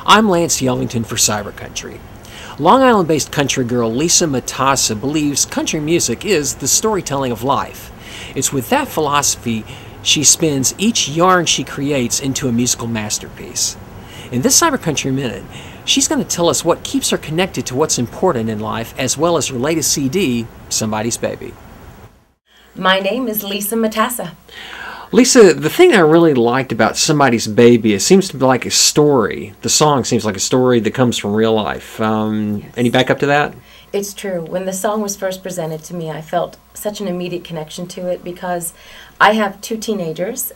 I'm Lance Yelvington for CyberCountry. Long Island-based country girl Lisa Matassa believes country music is the storytelling of life. It's with that philosophy she spins each yarn she creates into a musical masterpiece. In this CyberCountry Minute, she's going to tell us what keeps her connected to what's important in life, as well as her latest CD, Somebody's Baby. My name is Lisa Matassa. Lisa, the thing I really liked about Somebody's Baby, it seems to be like a story. The song seems like a story that comes from real life. Any backup to that? It's true. When the song was first presented to me, I felt such an immediate connection to it because I have two teenagers,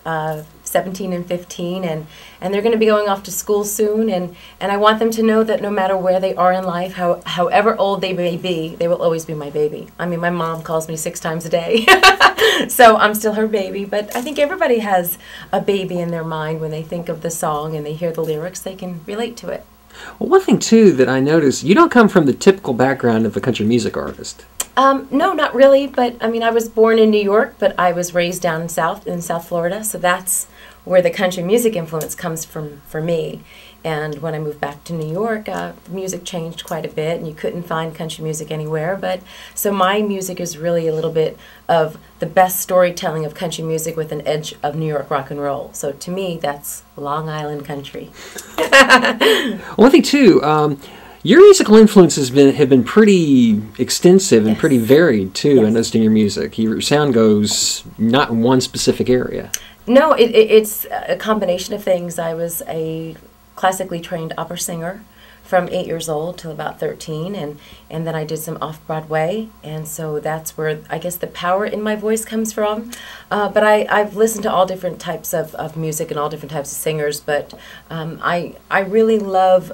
17 and 15, and they're going to be going off to school soon, and I want them to know that no matter where they are in life, however old they may be, they will always be my baby. I mean, my mom calls me 6 times a day, so I'm still her baby, but I think everybody has a baby in their mind when they think of the song and they hear the lyrics, they can relate to it. Well, one thing, too, that I noticed, you don't come from the typical background of a country music artist. No, not really, but I mean, I was born in New York, but I was raised down in South Florida, so that's where the country music influence comes from for me. And when I moved back to New York, music changed quite a bit, and you couldn't find country music anywhere. But so my music is really a little bit of the best storytelling of country music with an edge of New York rock and roll. So to me, that's Long Island country. One thing too, your musical influences have been pretty extensive and pretty varied too. Yes. I noticed in your music, your sound goes not in one specific area. No, it's a combination of things. I was a classically trained opera singer from 8 years old till about 13, and then I did some off-Broadway, and so that's where I guess the power in my voice comes from. But I've listened to all different types of music and all different types of singers, but I really love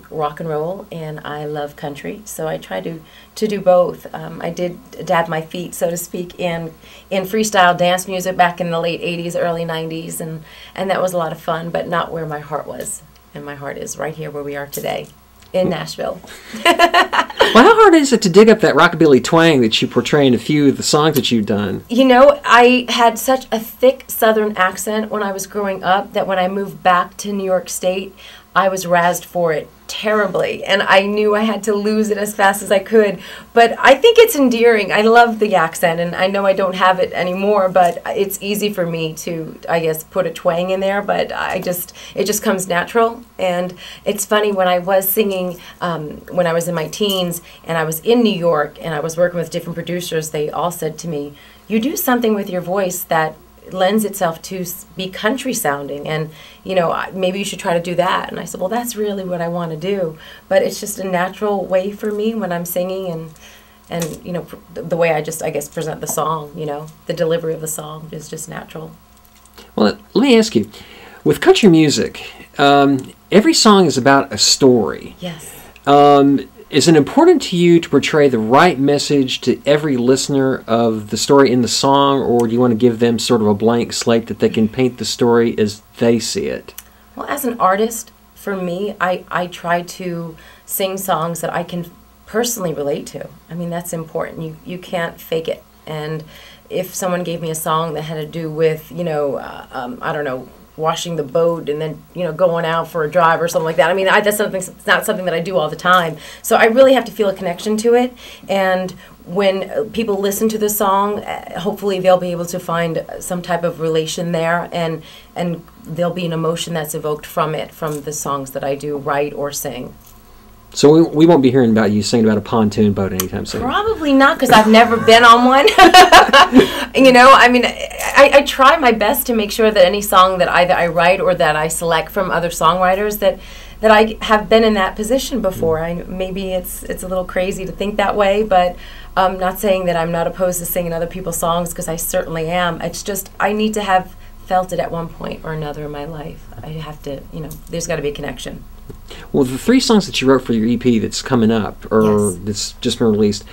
rock and roll, and I love country, so I try to do both. I did dab my feet, so to speak, in freestyle dance music back in the late 80s, early 90s, and that was a lot of fun, but not where my heart was. And my heart is right here where we are today, in Nashville. Well, how hard is it to dig up that rockabilly twang that you portray in a few of the songs that you've done? You know, I had such a thick Southern accent when I was growing up that when I moved back to New York State, I was razzed for it terribly, and I knew I had to lose it as fast as I could. But I think it's endearing. I love the accent, and I know I don't have it anymore, but it's easy for me to, I guess, put a twang in there, but it just comes natural. And it's funny, when I was singing, when I was in my teens, and I was in New York, and I was working with different producers, they all said to me, you do something with your voice that lends itself to be country sounding, and you know, maybe you should try to do that. And I said, well, that's really what I want to do, but it's just a natural way for me when I'm singing, and you know, the way I guess present the song, you know, the delivery of the song is just natural. Well, let me ask you, with country music, every song is about a story. Yes. Is it important to you to portray the right message to every listener of the story in the song, or do you want to give them sort of a blank slate that they can paint the story as they see it? Well, as an artist, for me, I try to sing songs that I can personally relate to. I mean, that's important. You can't fake it. And if someone gave me a song that had to do with, you know, I don't know, washing the boat and then, you know, going out for a drive or something like that. I mean, that's not something that I do all the time. So I really have to feel a connection to it. And when people listen to the song, hopefully they'll be able to find some type of relation there, and there'll be an emotion that's evoked from it, from the songs that I do write or sing. So we won't be hearing about you singing about a pontoon boat anytime soon. Probably not, because I've never been on one. You know, I mean, I try my best to make sure that any song that either I write or that I select from other songwriters that I have been in that position before. Maybe it's a little crazy to think that way, but I'm not saying that I'm not opposed to singing other people's songs, because I certainly am. It's just I need to have felt it at one point or another in my life. I have to, you know, there's got to be a connection. Well, the 3 songs that you wrote for your EP that's coming up, or Yes. that's just been released,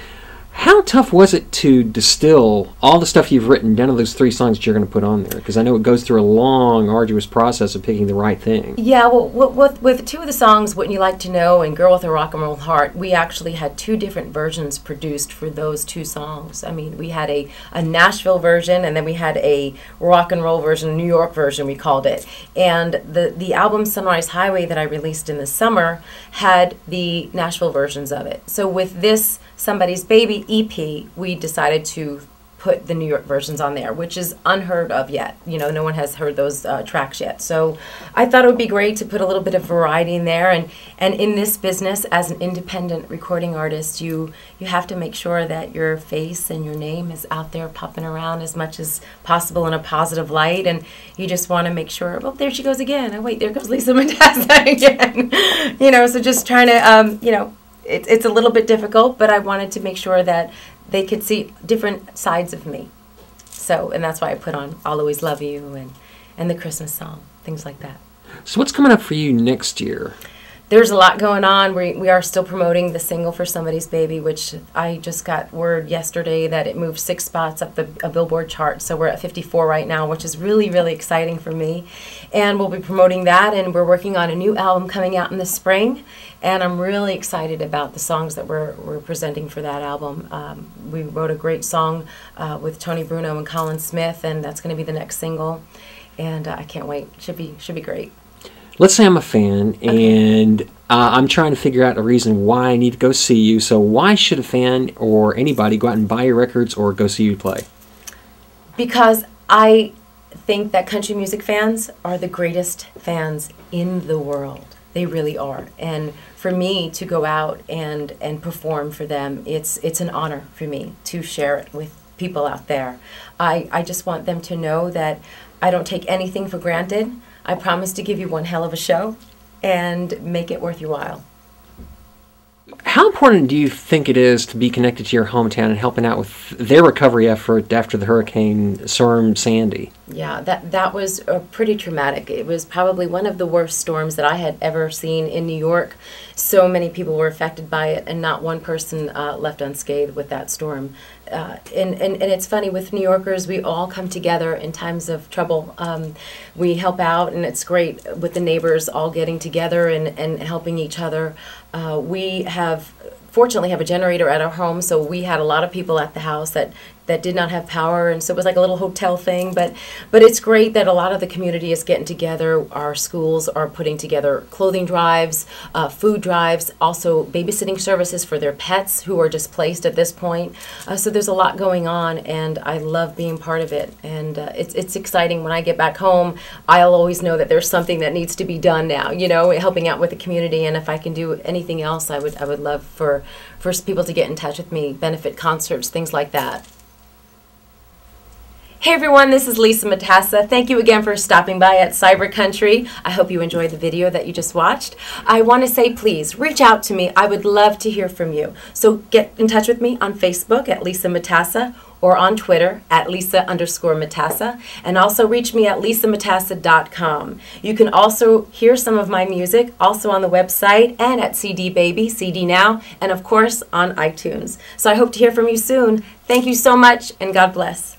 How tough was it to distill all the stuff you've written down to those 3 songs that you're going to put on there? Because I know it goes through a long, arduous process of picking the right thing. Yeah, well, with 2 of the songs, Wouldn't You Like to Know and Girl with a Rock and Roll Heart, we actually had 2 different versions produced for those 2 songs. I mean, we had a Nashville version, and then we had a rock and roll version, a New York version, we called it. And the album Sunrise Highway that I released in the summer had the Nashville versions of it. So with this Somebody's Baby EP, we decided to put the New York versions on there, which is unheard of yet. You know, no one has heard those tracks yet. So I thought it would be great to put a little bit of variety in there. And in this business, as an independent recording artist, you have to make sure that your face and your name is out there popping around as much as possible in a positive light. And you just want to make sure, oh, there she goes again. Oh, wait, there comes Lisa Matassa again. You know, so just trying to, you know, it's a little bit difficult, but I wanted to make sure that they could see different sides of me. So, and that's why I put on I'll Always Love You and the Christmas song, things like that. So what's coming up for you next year? There's a lot going on. We are still promoting the single for Somebody's Baby, which I just got word yesterday that it moved 6 spots up the Billboard chart. So we're at 54 right now, which is really, really exciting for me. And we'll be promoting that, and we're working on a new album coming out in the spring. And I'm really excited about the songs that we're presenting for that album. We wrote a great song with Tony Bruno and Colin Smith, and that's going to be the next single. And I can't wait. Should be great. Let's say I'm a fan, and I'm trying to figure out a reason why I need to go see you. So why should a fan or anybody go out and buy your records or go see you play? Because I think that country music fans are the greatest fans in the world. They really are. And for me to go out and perform for them, it's an honor for me to share it with people out there. I just want them to know that I don't take anything for granted. I promise to give you one hell of a show and make it worth your while. How important do you think it is to be connected to your hometown and helping out with their recovery effort after the Hurricane Storm Sandy? Yeah, that was pretty traumatic. It was probably one of the worst storms that I had ever seen in New York. So many people were affected by it, and not one person left unscathed with that storm. And it's funny, with New Yorkers, we all come together in times of trouble. We help out, and it's great with the neighbors all getting together and helping each other. We fortunately have a generator at our home, so we had a lot of people at the house that did not have power, and so it was like a little hotel thing. But it's great that a lot of the community is getting together. Our schools are putting together clothing drives, food drives, also babysitting services for their pets who are displaced at this point. So there's a lot going on, and I love being part of it. And it's exciting. When I get back home, I'll always know that there's something that needs to be done now, you know, helping out with the community. And if I can do anything else, I would love for people to get in touch with me, benefit concerts, things like that. Hey everyone, this is Lisa Matassa. Thank you again for stopping by at CyberCountry. I hope you enjoyed the video that you just watched. I want to say, please reach out to me. I would love to hear from you. So get in touch with me on Facebook at Lisa Matassa, or on Twitter at Lisa_Matassa, and also reach me at lisamatassa.com. You can also hear some of my music also on the website and at CD Baby, CD Now, and of course on iTunes. So I hope to hear from you soon. Thank you so much, and God bless.